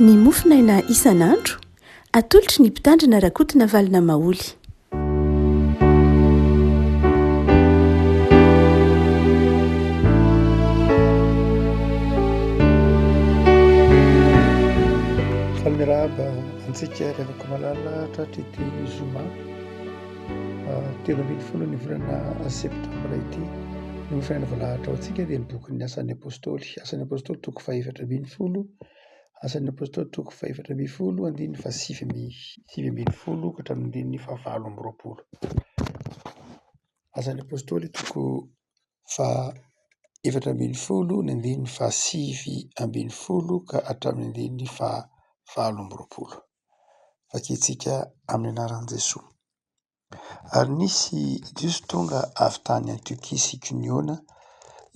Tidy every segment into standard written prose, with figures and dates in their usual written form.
Ny mofinaina isan'andro atolotry ny mpitandrina rakotina valina maoly. Falmirahaba antsika revako malala tratryty zoma 13 ny volana septambra ity ny mofinaina voalahatra ao antsika dia ny bokin'ny asan'ny apôstôly toko 210, asan'ny apôstôly toko 210 andiny fa 7:10 ka hatramin'ny fa 9:20. Asan'ny apôstôly toko 210 ny andiny fa 7:20 ka hatramin'ny fa 9:20. Vakitsika amin'ny anaran'i Jesosy. Ary nisy jiosy tonga avy tany Antiokia sy Ikoniona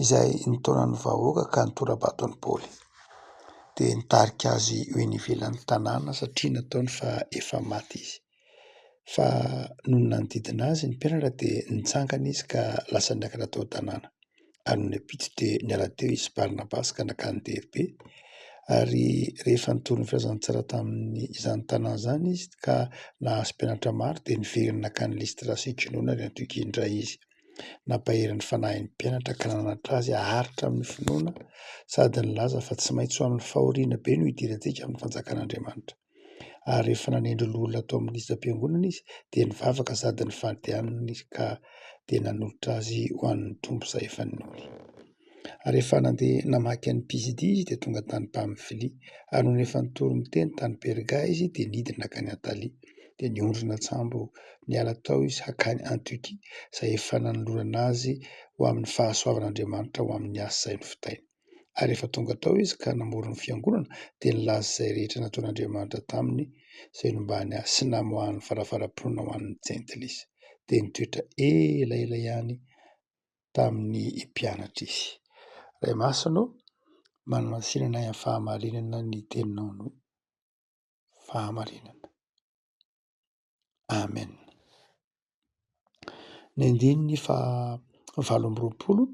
izay nitaonany vahoaka ka nitora-bato an'i Paoly. Dia nitarika azy eo ivelan'ny tanàna satria nataony fa efa maty izy. Fa noho nanodidina azy ny mpianatra dia nitsangana izy ka lasa niakatra tao an-tanàna. Ary noho niampita dia niala teo izy Barnabasy ka nakany Derbe. Ary rehefa nitory ny filazantsara tamin'ny izany tanàna izany izy ka nahazo mpianatra maro dia niverina nakany Listra sy Ikoniona ary Antiokia indray izy. Nampahery ny fanahin'ny mpianatra ka nanatra azy aharitra amin'ny finoana sady nilaza fa tsy maintsy ho amin'ny fahoriana be no hidirantsika amin'ny fanjakan'Andriamanitra. Ary rehefa nanendry olona tao amin'ny isam-piangonana izy dia nivavaka sady nifandihanana izy ka dia nanolotra azy ho an'ny tompo izay efa ninory. Ary rehefa nandeha namaky an'i Pisidia izy dia tonga tany Pamfilia. Ary noho efa nitory ny teny tany Perga izy dia nidina nakany Atalia. Dia niondrina tsambo niala tao izy hakany Antiokia izay efa nanolorana azy ho amin'ny fahasoavan'Andriamanitra ho amin'ny asa izay nofitainy. Ary rehefa tonga tao izy ka namory ny fiangonana dia nilaza izay rehetra nataon'Andriamanitra taminy izay nombany azy sy namoahany farafaram-poroana ho an'ny jentil izy. Dia nitoetra elaela ihany tamin'ny mpianatra izy. Ray masonao, manomasinana amin'ny fahamarinana ny teninao no fahamarinana. Amen. Ny andininy fa 9:20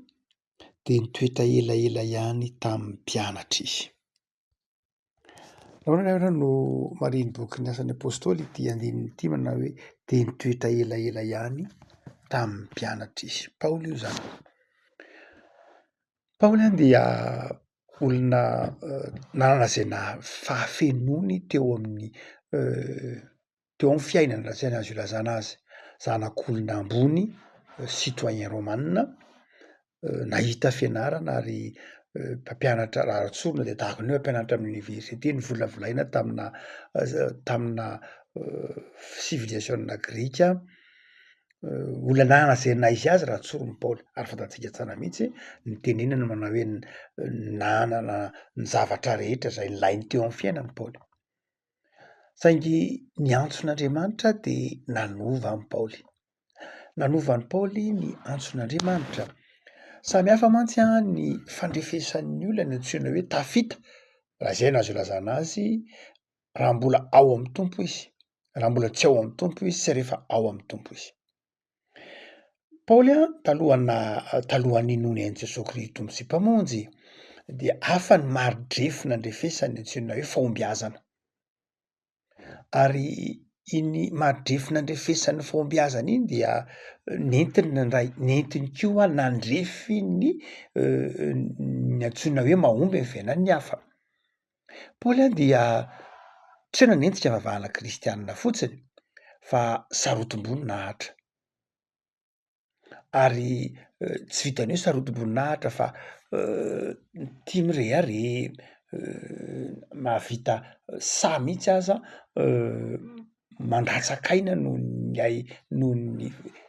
dia nitoetra elaela ihany tamin'ny mpianatra izy. Nahoana no mariny bokin'ny asan'ny apôstôly ity andininy ity manao hoe dia nitoetra elaela ihany tamin'ny mpianatra izy. Paoly io zany. Paoly dia olona nanana izay fahafenony teo amin'ny fiainana raha izay azo ilazana azy. Zanak'olona ambony, citoyen romanina, nahita fianarana ary mpampianatra rahatsorina dia tahaka ny hoe mpianatra amin'ny oniversite ny volavolaina tamina civilisation grika. Olona nanana izay naizy azy rahatsoriny Paoly. Ary fantatsika tsara mihitsy ny tenenana manao hoe nanana ny zavatra rehetra izay ilainy teo amin'ny fiainany Paoly. Saingy ny antson'Andriamanitra dia nanova an'i Paoly. Nanova an'i Paoly ny antson'Andriamanitra. Samy hafa mantsy ny fandrefesan'ny olona ny antsoina hoe tafita. Raha izay no azo ilazana azy raha mbola ao amin'ny tompo izy. Raha mbola tsy ao amin'ny tompo izy sy rehefa ao amin'ny tompo izy. Paoly talohan'ny nony an'i Jesosy Kristy tompo sy mpamonjy dia hafa ny mari-drefy nandrefesany antsoina hoe fahombiazana. Ary iny mari-drefy nandrefesany fahombiazana iny dia nentiny koa nandrefy ny antsoina hoe mahomby ny fiainan'ny hafa. Paoly dia tsy hoe nanenjika vavahana kristianina fotsiny fa sarotim-boninahitra. Ary tsy vitany hoe sarotim-boninahitra fa tia mirehare, mahavita sa mihitsy aza mandratsakaina noho ny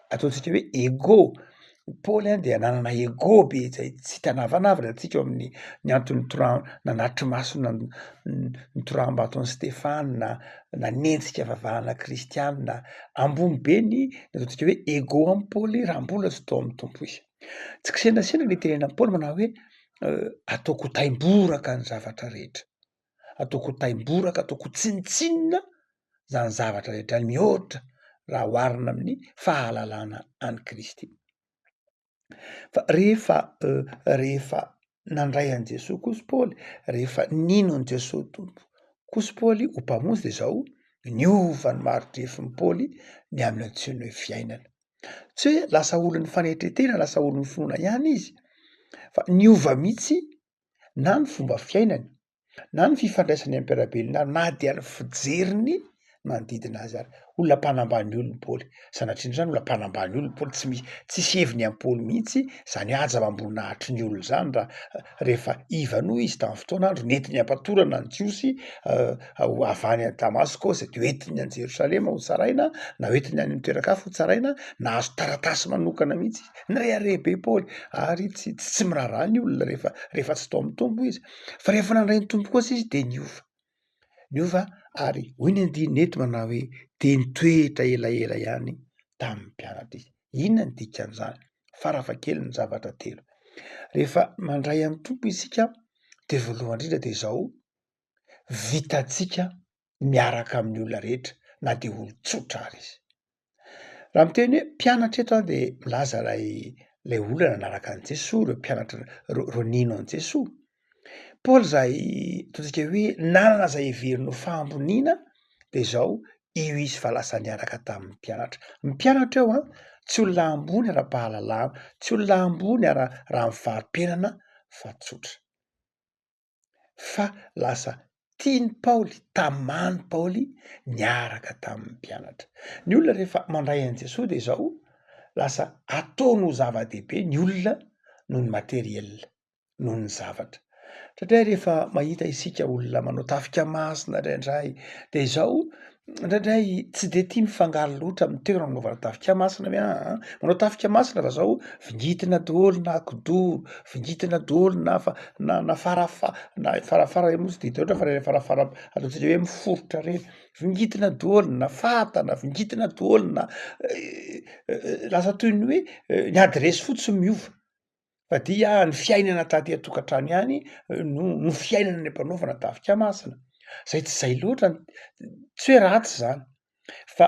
ataontsika hoe ego. Paoly dia nanana ego be izay tsy hitanavanavana antsika eo amin'ny ny antony nanatitra maso nitoraham-bato an'i Stefana, nanenjika vavahana kristianina, ambony be ny ataontsika hoe ego amin'ny Paoly raha mbola tsy tao amin'ny tompo izy. Tsy kisenasena ny tenenan'i Paoly manao hoe ataoko taimboraka ny zavatra rehetra. Ataoko taimboraka, ataoko tsinitsinina zany zavatra rehetra mihoatra raha oharina amin'ny fahalalana an'i Kristy. Fa rehefa nandray an'i Jesosy kosa Paoly, rehefa nino an'i Jesosy tompo Kosy Paoly ho mpamonjy de zao niova ny mari-drefin'ny Paoly ny amin'ny antsoina hoe fiainana. Tsy hoe lasa olon'ny fanetretena, lasa olon'ny finoana ihany izy, fa niova mihitsy na ny fomba fiainany, na ny fifandraisany am-piarabelin'ara, na dia ny fijeriny manodidina azy ary. Olona mpanambany olona Paoly, sanatria zany olona mpanambany olona Paoly, tsisy heviny am' Paoly mihitsy zany haja mamboninahitry ny olona zany raha rehefa ivano izy tamin'ny fotoan'andro nentiny ampatorana ny jiosy avy any Damaskosy de hoentiny any Jerosalema ho tsaraina, na hoentiny any toeran-kafa ho tsaraina, nahazo taratasy manokana mihitsy, nirehirehebe Paoly ary tsy miraharaha ny olona rehefa tsy tao mitombo izy, fa rehefa nandray ny tombo kosa izy de niova ary hoy ny andininy eto manao hoe de nitoetra elaela ihany tamin'ny mpianatra izy. Inona ny dikan'izany? Farafahakeliny ny zavatra telo. Rehefa mandray amin'ny tompo isika de voalohany indrindra de zao, vitantsika miaraka amin'ny olona rehetra na de olo tsotra ary izy. Raha miteny hoe mpianatra eto de milaza lay olona nanaraka an' Jesoa, reo mpianatra ro nino an' Jesoa. Paoly zay ataontsika hoe nanana zay heveriny ho fahamboniana de zao io izy fa lasa niaraka tamin'ny mpianatra. Mpianatra eo tsy olona ambony ara-pahalalana, tsy olona ambony raha mifarim-piainana fa tsotra. Fa lasa tiany Paoly, tamany Paoly niaraka tamin'ny mpianatra. Ny olona rehefa mandray an' Jesoa de zao lasa ataony ho zava-dehibe ny olona noho ny materiela, noho ny zavatra. Satria rehefa mahita isika olona manao tafika masina indraindray de zao indraindray tsy de tia mifangaro loatra amin'ny toerana nanaovana tafika masina manao tafika masina fa zao vingitina daholo na akodoro, vingitina daholo na farafara moa tsy de hita loatra fa le farafara ataontsika hoe miforotra reny, vingitina daholo na fatana, vingitina daholo na lasa toy ny hoe ny adresy fotsiny miova. Fa dia ny fiainana taty an-tokantrano ihany no fiainana ny ampanaovana tafika masina. Zay tsy zay loatra, tsy hoe ratsy zany, fa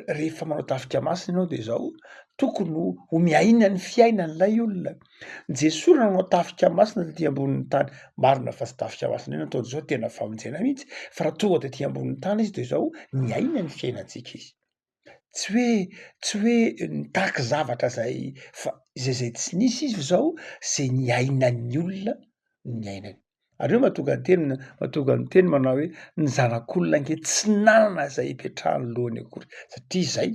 rehefa manao tafika masina ianao de zao tokony ho miaina ny fiainan'lay olona. Jesoa nanao tafika masina taty ambonin'ny tany, marina fa tsy tafika masina io nataony zao tena famonjena mihitsy, fa raha tonga taty ambonin'ny tany izy de zao miaina ny fiainantsika izy. Tsy hoe mitaky zavatra zay zay tsy nisy izy zao, zay niainan'ny olona niainany. Ary io mahatonga ny teny manao hoe ny zanak'olona ange tsy nanana zay ipetrahany lohany akory, satria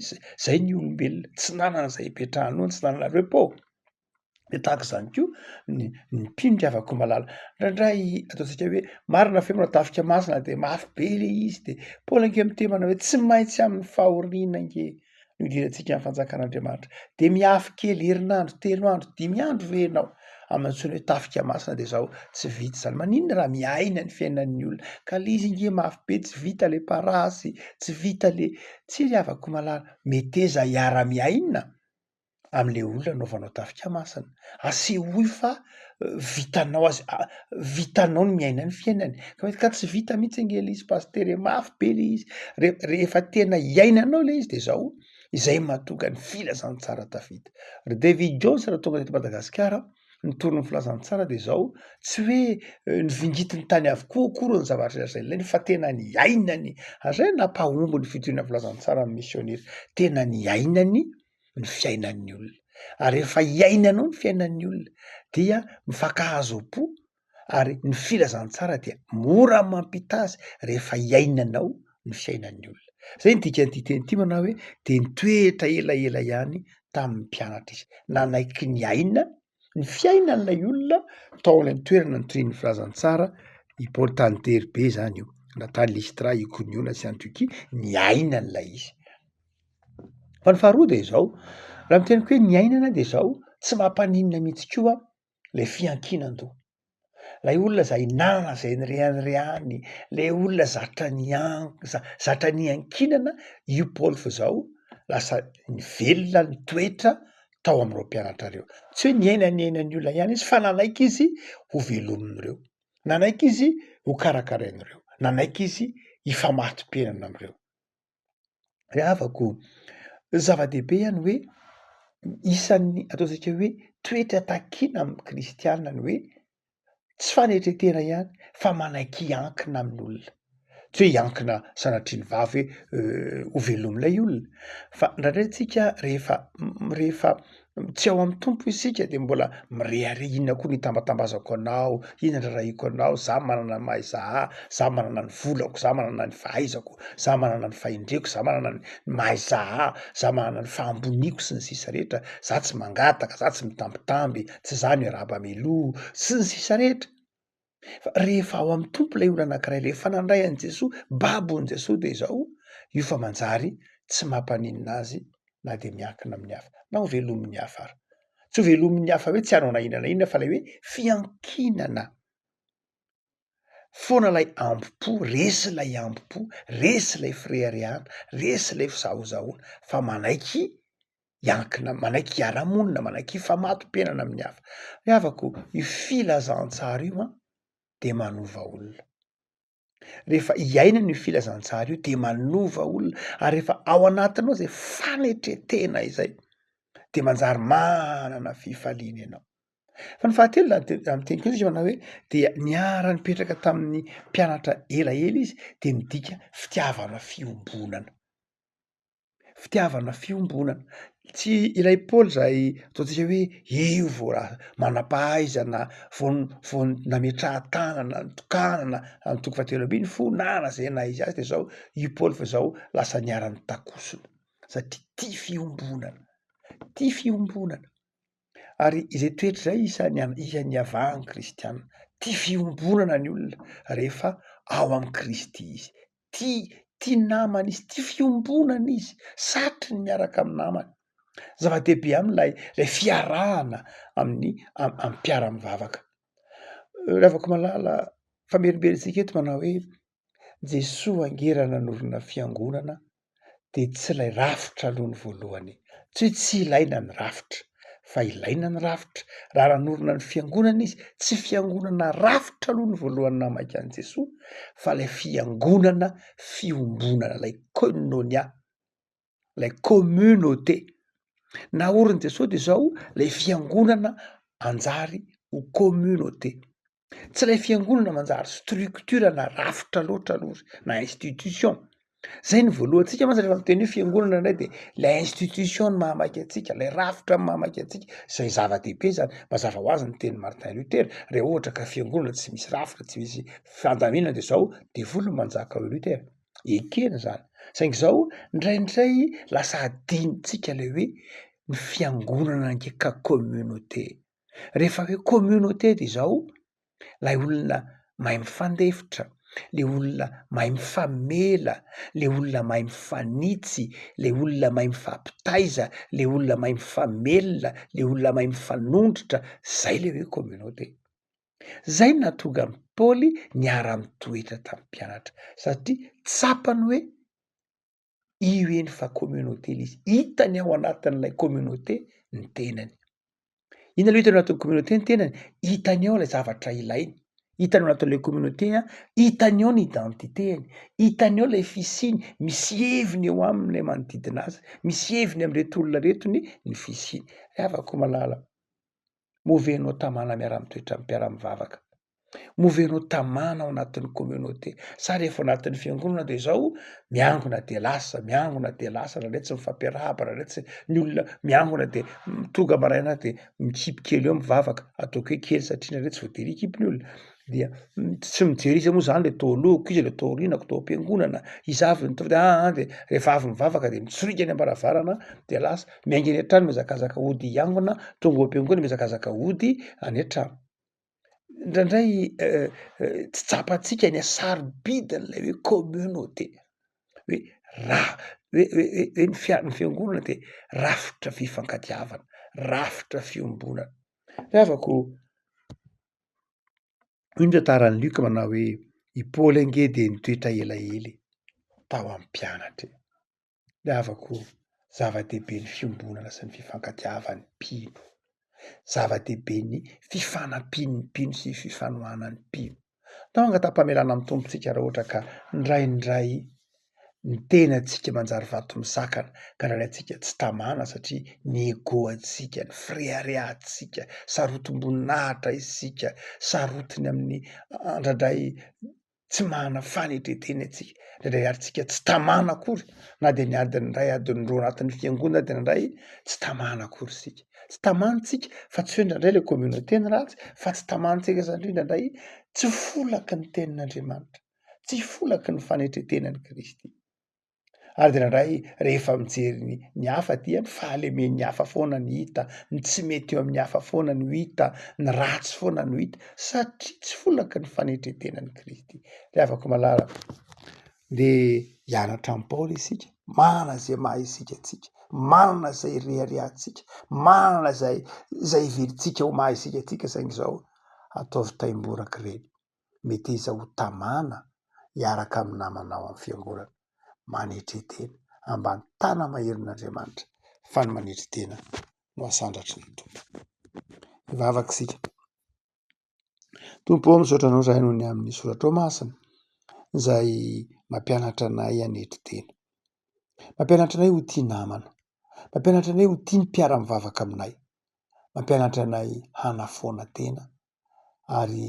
zay ny olombelona, tsy nanana zay ipetrahany lohany, tsy nanana repos. De tahaka zany koa ny mpino afaka malala. Indraindray ataontsika hoe marina fe manao tafika masina de mafy be le izy de Paoly ange miteny manao hoe tsy maintsy amin'ny fahoriana ange no idirantsika amin'ny fanjakan'Andriamanitra. De miafy kely herinandro, 3 andro, 5 andro ve ianao amin'ny antsoina hoe tafika masina de zao tsy vita zany. Maninona raha miaina ny fiainan'ny olona ka le izy nge mafy be, tsy vita le parasy, tsy vita le tsy afaka malala. Meteza hiara-miaina am'le olona anaovanao tafika masina. Asehoy fa vitanao ny miaina ny fiainany. Ka tsy vita mihitsy ange le izy pasteur, mafy be le izy. Rehefa tena hiainanao le izy de zao izay mahatonga ny filazantsara tafita. Ry David Jones raha tonga teto Madagasikara, ny toron'ny filazantsara de zao tsy hoe nivingitiny tany avokoa akory ny zavatra zay ilainy fa tena niainany. Ary nampahomby ny fitoviana filazantsara amin'ny missionnera, tena niainany ny fiainan'ny olona. Ary rehefa hiainanao ny fiainan'ny olona dia mifankahazo-po ary ny filazantsara dia mora mampita azy rehefa hiainanao ny fiainan'ny olona. Zay ny dikan'ity teny ity manao hoe de nitoetra elaela ihany tamin'ny mpianatra izy, nanaiky niaina ny fiainan'lay olona tao amin'ny toerana nitorian'ny filazantsara. I Paoly tany Derbe zany io, na tany Listra, Ikoniona sy Antiokia, niaina an'lay izy. Fa ny faharoa de zao, raha miteny hoe niainana de zao tsy mampaninona mihitsy koa le fiankinan-doha. Lay olona zay nanana zay nirehany, le olona zatra niankinana, io Paoly fa zao lasa nivelona ny toetra tao am'reo mpianatra reo. Tsy hoe niainany olona ihany izy fa nanaiky izy ho velomin'ireo, nanaiky izy ho karakarain'ireo, nanaiky izy hifamatim-piainana am'reo. Havako zava-dehibe ihany hoe isan'ny ataontsika hoe toetra takiana amin'ny kristianina ny hoe tsy fanetretena ihany fa manaiky hiankina amin'olona. tsy hoe iankina sanatriany vavy hoe ho velomilay olona fa indraindray tsika rehefa tsy ao amin'ny tompo isika de mbola mirehare inona koa nitambatambazako anao, inona ndrarahiko anao, za manana ny maha izaha, za manana ny volako, za manana ny fahaizako, za manana ny fahendreko, za manana ny maha izaha, za manana ny fahamboniako sy ny sisa rehetra, za tsy mangataka, za tsy mitambitamby, tsy za ny arahaba-mialoha sy ny sisa rehetra. Fa rehefa ao amin'ny tompo lay olona anankiray rehefa nandray an' Jesosy, babon'i Jesosy de izao, io fa manjary tsy mampaninona azy na de miankina amin'ny hafa na ho velomin'ny hafa ary. Tsy ho velomin'ny hafa hoe tsy hanao na inona na inona fa lay hoe fiankinana. Foana lay ambo-po, resy lay ambo-po, resy lay firehariana, resy lay fisahozahoana fa manaiky iankina, manaiky hiara-monina, manaiky hifamato-penana amin'ny hafa. Ny havako io filazantsara io de manova olona. Rehefa iainana io filazantsara io de manova olona ary rehefa ao anatinao zay fanetretena izay de manjary manana fifaliana ianao. Fa ny fahatelo amin'ny teny koa izy manao hoe dia niara-nipetraka tamin'ny mpianatra elaela izy de midika fitiavana fiombonana. Fitiavana fiombonana. Tsy ilay Paoly zay ataontsika hoe io vao raha manam-pahaizana vao nametrahan-tanana, nitokanana amin'ny toko fahatelo ambiny fonana zay naizy azy de zao io Paoly fa zao lasa niara-nitakosona satria tia fiombonana, tia fiombonana. Ary izay toetra zay isan'ny havahan'ny kristianina, tia fiombonana ny olona rehefa ao amin'ny Kristy izy, tia namany izy, tia fiombonana izy, sarotry ny miaraka amin'ny namany. Zava-dehibe aminy lay fiarahana amin'ny mpiara-mivavaka. Ravako malala famerimberentsika eto manao hoe Jesoa angerana norona fiangonana de tsy lay rafitra aloha ny voalohany. Tsy hoe tsy ilaina ny rafitra fa ilaina ny rafitra. Raha nanorona ny fiangonana izy, tsy fiangonana rafitra aloha ny voalohany namaika an' Jesoa fa lay fiangonana fiombonana, lay koinonia, lay communauté. Naoriny Jesosy de zao lay fiangonana anjary ho communauté. Tsy lay fiangonana manjary structure na rafitra loatra aloha na institution. Zay ny voalohantsika mantsy rehefa miteny hoe fiangonana indray de lay institution ny mahamaiky atsika, lay rafitra ny mahamaiky atsika. Zay zava-dehibe zany mazava ho azy ny teny Martin Luther, raha ohatra ka fiangonana tsy misy rafitra, tsy misy fandaminana de zao devolo no manjaka hoy Luther. Ekena zany. Saingy zao ndraindray lasa adinontsika le hoe ny fiangonana nge ka communauté. Rehefa hoe communauté de zao lay olona mahay mifandefitra, le olona mahay mifamela, le olona mahay mifanitsy, le olona mahay mifampitaiza, le olona mahay mifamelona, le olona mahay mifanondrotra, zay le hoe communauté. Zay nahatonga ny Paoly niara-mitoetra tamin'ny mpianatra satria tsapany hoe io eny fa communauté izy, hitany ao anatin'lay communauté ny tenany. Inona lo hitany ao anatin'ny communauté ny tenany? Hitany ao lay zavatra ilainy, hitany ao anatin'lay communauté hitany ao ny identitény, hitany ao lay fisiny, misy heviny eo aminy lay manodidina azy, misy heviny am'reto olona reto ny fisiny. Havako malala, movenao tamana miara-mitoetra amin'ny mpiara-mivavaka, movenao tamana ao anatin'ny communauté. Sa rehefa ao anatin'ny fiangonana de zao miangona de lasa, miangona de lasa, ndraindray tsy mifampiarahaba, ndraindray tsy ny olona miangona de tonga maraina de mikipy kely eo mivavaka, ataoko hoe kely satria ndraindray tsy voatery hikipy ny olona. Dia tsy mijery izy moa zany le to alohako, izy le to aorianako, to am-piangonana, izy avy ny de de rehefa avy mivavaka de mitsorika any am-baravarana de lasa miainga any an-trano mihazakazaka hody hiangona, tonga ao am-piangonana mihazakazaka hody any an-trano. Indraindray tsy tsapantsika ny asarobidin'lay hoe communauté, hoe raha hoe ny fiangonana de rafitra fifankatiavana, rafitra fiombonana. Havako io ny tantaran'ny Luka manao hoe i Paoly ange de nitoetra elaely tao amin'ny mpianatra. Le havako zava-dehibe ny fiombonana sy ny fifankatiavan'ny mpino, zava-dehibe ny fifanampian'ny mpino sy fifanohanan'ny mpino. Tao angataham-pamelana amin'ny tompontsika raha ohatra ka ndraindray ny tenantsika manjary vato misakana ka ndraindray antsika tsy tamana satria ny ego antsika, ny fireharehantsika, sarotom-boninahitra isika, sarotiny amin'ny ndraindray tsy manana fanetretena atsika ndraindray ary tsika tsy tamana akory na de ny adiny ray adiny roa anatin'ny fiangonana tena indray tsy tamana akory sika tsy tamantsika fa tsy hoe indraindray le communauté ny ratsy fa tsy tamantsika satria indraindray tsy folaky ny tenin'Andriamanitra tsy folaky ny fanetretenany Kristy ary de indraindray rehefa mijery ny hafa ty any fahalemeny hafa foana ny hita ny tsy mety eo amin'ny hafa foana no hita ny ratsy foana no hita satria tsy folaky ny fanetretenany Kristy le afaka malara de hianatra amin'ny Paoly isika manana zay maha isika atsika manana zay reharehantsika manana zay ivelitsika ho maha isika atsika saingy zao ataovy taimboraka reny mety iza ho tamana hiaraka amin'ny namanao amin'ny fiangonana manetretena ambany tana maherin'Andriamanitra fa ny manetretena no asandratry ny tompo ivavaka sika tompo misaotra anao zahay noho ny amin'ny soratra masina zay mampianatra anay hanetretena mampianatra anay ho tia namana mampianatra anay ho tia ny mpiara-mivavaka aminay mampianatra anay hanafoana tena ary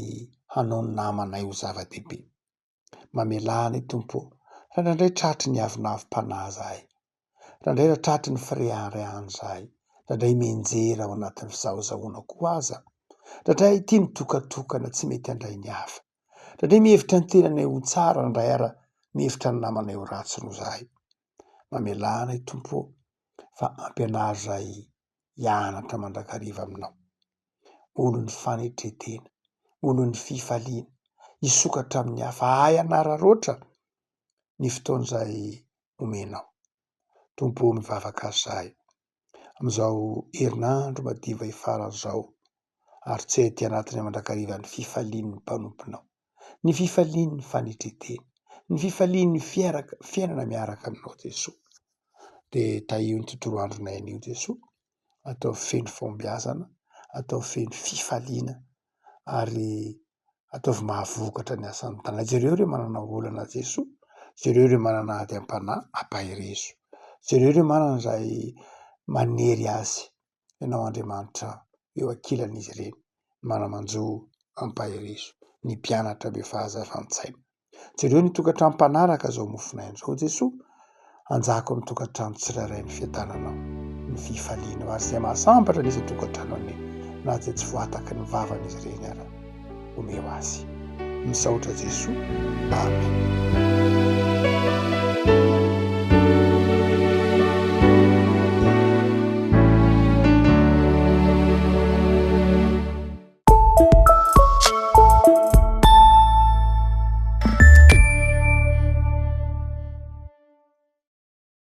hanao ny namanay ho zava-dehibe mamelana tompo raha indraindray tratry ny avinavim-panahy zahay raha indray tratry ny fireharehany zahay raha indray menjera ao anatin'ny fizahozahoana koa aza raha indray tia mitokatokana tsy mety handray ny hafa raha indray mihevitra ny tenanay ho tsara indray ara mihevitra ny namanay ho ratsy no zahay mamelana tompo fa ampianary zay hianatra mandrakariva aminao olo ny fanetretena olo ny fifaliana hisokatra amin'ny hafa ay anararoatra ny fotoan'izay omenao tompo mivavaka azy zahay am'izao herinandro madiva hifarany zao ary tsy hety anatiny mandrakariva ny fifalian'ny mpanomponao ny fifalian'ny fanetretena ny fifalian'ny fiainana miaraka aminao Jesosy de taio ny tontolo andronay anio Jesosy atao feno fombiazana atao feno fifaliana ary ataovy mahavokatra ny asan'ny tanàna jereo re manana olana Jesosy jereo re manana ady am-panahy ampahirezo jereo re manana zay manery azy ianao Andriamanitra eo ankilan'izy ireny manamanjo ampahirezo ny mpianatra be fahazava-tsaina jereo ny tokantram-panaraka zao mofonain'izao Jesosy anjako amin'ny tokantrano tsirairay ny fiadananao ny fifaliana ary zay mahasambatra nisy tokantrano any na zay tsy voataky ny vavan'izy ireny ara omeo azy misaotra Jesosy amen